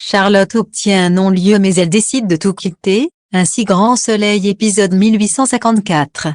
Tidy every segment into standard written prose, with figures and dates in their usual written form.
Charlotte obtient un non-lieu mais elle décide de tout quitter, un si grand soleil épisode 1854.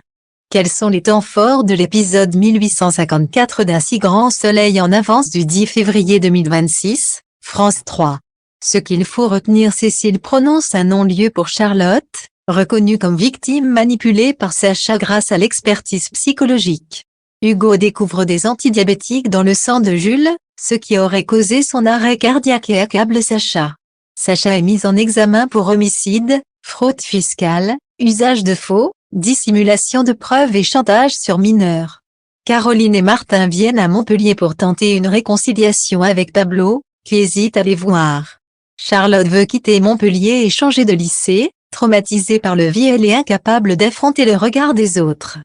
Quels sont les temps forts de l'épisode 1854 d'un si grand soleil en avance du 10 février 2026, France 3. Ce qu'il faut retenir, Cécile prononce un non-lieu pour Charlotte, reconnue comme victime manipulée par Sacha grâce à l'expertise psychologique. Hugo découvre des antidiabétiques dans le sang de Jules, ce qui aurait causé son arrêt cardiaque et accable Sacha. Sacha est mise en examen pour homicide, fraude fiscale, usage de faux, dissimulation de preuves et chantage sur mineurs. Caroline et Martin viennent à Montpellier pour tenter une réconciliation avec Pablo, qui hésite à les voir. Charlotte veut quitter Montpellier et changer de lycée, traumatisée par le viol et incapable d'affronter le regard des autres.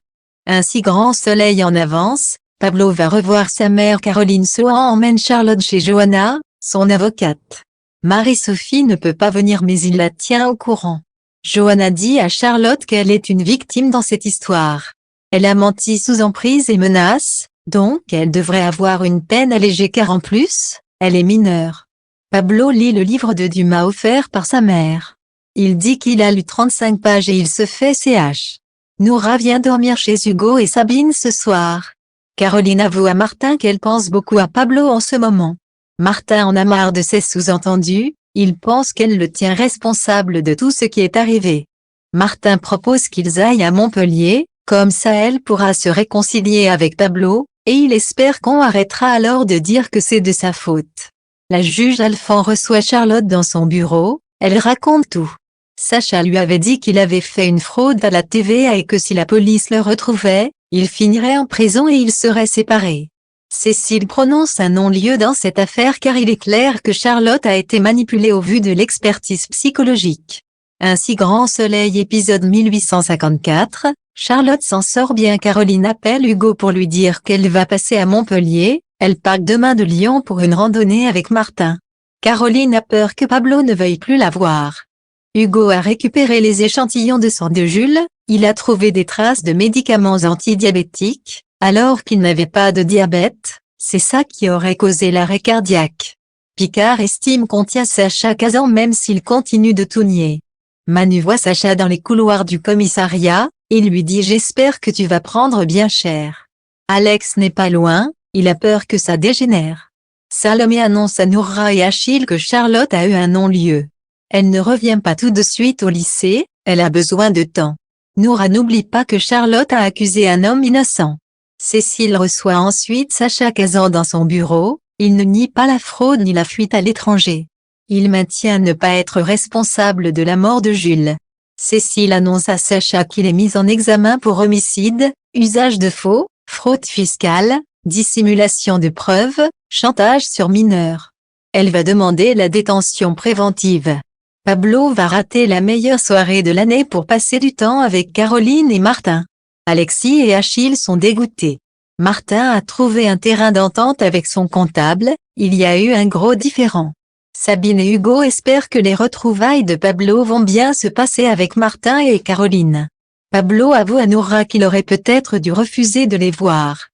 Un si grand soleil en avance, Pablo va revoir sa mère Caroline Sohan emmène Charlotte chez Johanna, son avocate. Marie-Sophie ne peut pas venir mais il la tient au courant. Johanna dit à Charlotte qu'elle est une victime dans cette histoire. Elle a menti sous emprise et menace, donc elle devrait avoir une peine allégée car en plus, elle est mineure. Pablo lit le livre de Dumas offert par sa mère. Il dit qu'il a lu 35 pages et il se fait CH. Noura vient dormir chez Hugo et Sabine ce soir. Caroline avoue à Martin qu'elle pense beaucoup à Pablo en ce moment. Martin en a marre de ses sous-entendus, il pense qu'elle le tient responsable de tout ce qui est arrivé. Martin propose qu'ils aillent à Montpellier, comme ça elle pourra se réconcilier avec Pablo, et il espère qu'on arrêtera alors de dire que c'est de sa faute. La juge Alphand reçoit Charlotte dans son bureau, elle raconte tout. Sacha lui avait dit qu'il avait fait une fraude à la TVA et que si la police le retrouvait, il finirait en prison et ils seraient séparés. Cécile prononce un non-lieu dans cette affaire car il est clair que Charlotte a été manipulée au vu de l'expertise psychologique. Un si grand soleil épisode 1854, Charlotte s'en sort bien. Caroline appelle Hugo pour lui dire qu'elle va passer à Montpellier, elle part demain de Lyon pour une randonnée avec Martin. Caroline a peur que Pablo ne veuille plus la voir. Hugo a récupéré les échantillons de sang de Jules, il a trouvé des traces de médicaments antidiabétiques, alors qu'il n'avait pas de diabète, c'est ça qui aurait causé l'arrêt cardiaque. Picard estime qu'on tient Sacha Kazan même s'il continue de tout nier. Manu voit Sacha dans les couloirs du commissariat, il lui dit « J'espère que tu vas prendre bien cher ». Alex n'est pas loin, il a peur que ça dégénère. Salomé annonce à Noura et Achille que Charlotte a eu un non-lieu. Elle ne revient pas tout de suite au lycée, elle a besoin de temps. Noura n'oublie pas que Charlotte a accusé un homme innocent. Cécile reçoit ensuite Sacha Kazan dans son bureau, il ne nie pas la fraude ni la fuite à l'étranger. Il maintient ne pas être responsable de la mort de Jules. Cécile annonce à Sacha qu'il est mis en examen pour homicide, usage de faux, fraude fiscale, dissimulation de preuves, chantage sur mineurs. Elle va demander la détention préventive. Pablo va rater la meilleure soirée de l'année pour passer du temps avec Caroline et Martin. Alexis et Achille sont dégoûtés. Martin a trouvé un terrain d'entente avec son comptable, il y a eu un gros différend. Sabine et Hugo espèrent que les retrouvailles de Pablo vont bien se passer avec Martin et Caroline. Pablo avoue à Noura qu'il aurait peut-être dû refuser de les voir.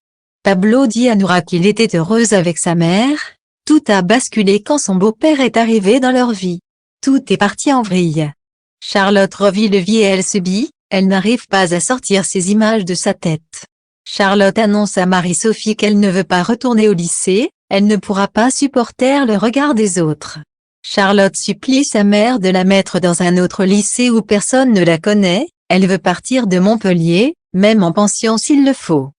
Pablo dit à Noura qu'il était heureux avec sa mère. Tout a basculé quand son beau-père est arrivé dans leur vie. Tout est parti en vrille. Charlotte revit le vie et elle subit, elle n'arrive pas à sortir ces images de sa tête. Charlotte annonce à Marie-Sophie qu'elle ne veut pas retourner au lycée, elle ne pourra pas supporter le regard des autres. Charlotte supplie sa mère de la mettre dans un autre lycée où personne ne la connaît, elle veut partir de Montpellier, même en pension s'il le faut.